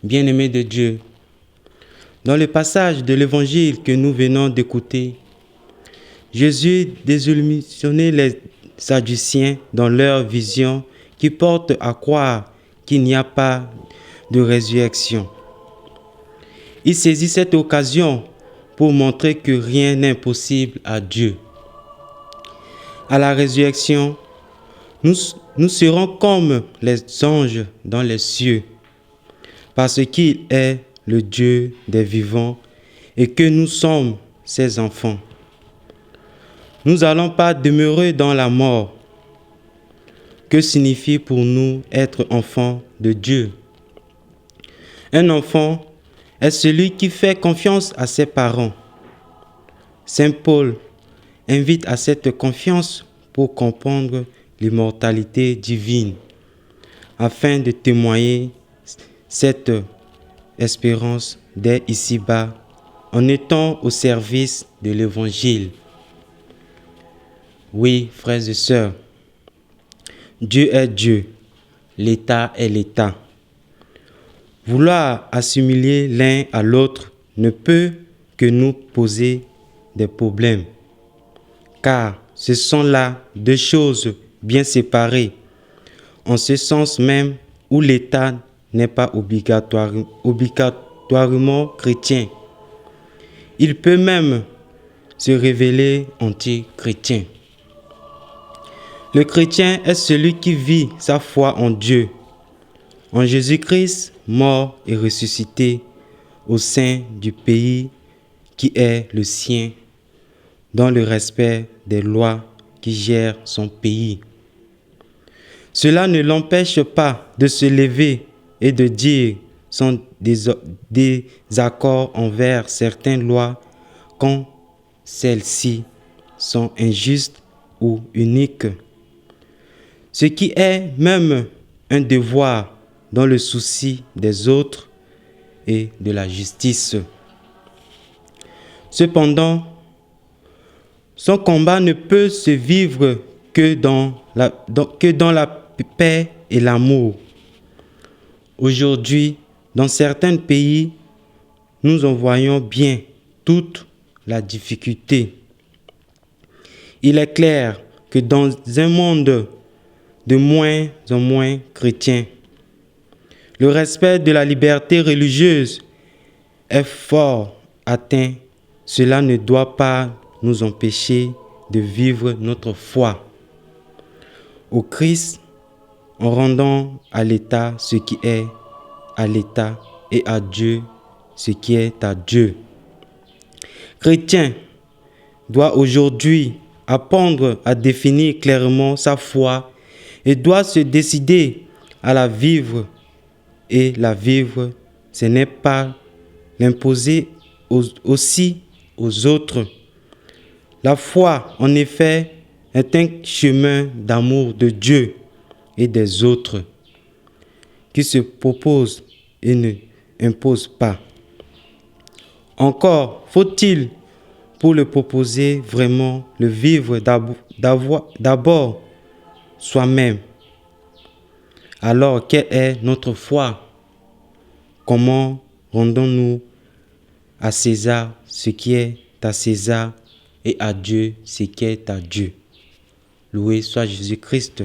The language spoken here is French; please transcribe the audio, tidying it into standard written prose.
Bien-aimés de Dieu, dans le passage de l'évangile que nous venons d'écouter, Jésus désillusionnait les Sadduciens dans leur vision qui porte à croire qu'il n'y a pas de résurrection. Il saisit cette occasion pour montrer que rien n'est impossible à Dieu. À la résurrection, nous serons comme les anges dans les cieux, parce qu'il est le Dieu des vivants et que nous sommes ses enfants. Nous n'allons pas demeurer dans la mort. Que signifie pour nous être enfant de Dieu? Un enfant est celui qui fait confiance à ses parents. Saint Paul invite à cette confiance pour comprendre l'immortalité divine, afin de témoigner cette espérance dès ici-bas en étant au service de l'Évangile. Oui, frères et sœurs, Dieu est Dieu, l'État est l'État. Vouloir assimiler l'un à l'autre ne peut que nous poser des problèmes, car ce sont là deux choses bien séparées, en ce sens même où l'État n'est pas obligatoirement chrétien. Il peut même se révéler anti-chrétien. Le chrétien est celui qui vit sa foi en Dieu, en Jésus-Christ, mort et ressuscité au sein du pays qui est le sien, dans le respect des lois qui gèrent son pays. Cela ne l'empêche pas de se lever et de dire son désaccord envers certaines lois quand celles-ci sont injustes ou uniques. Ce qui est même un devoir dans le souci des autres et de la justice. Cependant, son combat ne peut se vivre que dans la paix et l'amour. Aujourd'hui, dans certains pays, nous en voyons bien toute la difficulté. Il est clair que dans un monde de moins en moins chrétien, le respect de la liberté religieuse est fort atteint. Cela ne doit pas nous empêcher de vivre notre foi au Christ en rendant à l'État ce qui est à l'État et à Dieu ce qui est à Dieu. Chrétien doit aujourd'hui apprendre à définir clairement sa foi et doit se décider à la vivre. Et la vivre, ce n'est pas l'imposer aussi aux autres. La foi, en effet, est un chemin d'amour de Dieu et des autres qui se propose et ne impose pas. Encore faut-il, pour le proposer vraiment, le vivre d'abord soi-même. Alors, quelle est notre foi? Comment rendons-nous à César ce qui est à César et à Dieu ce qui est à Dieu? Loué soit Jésus-Christ.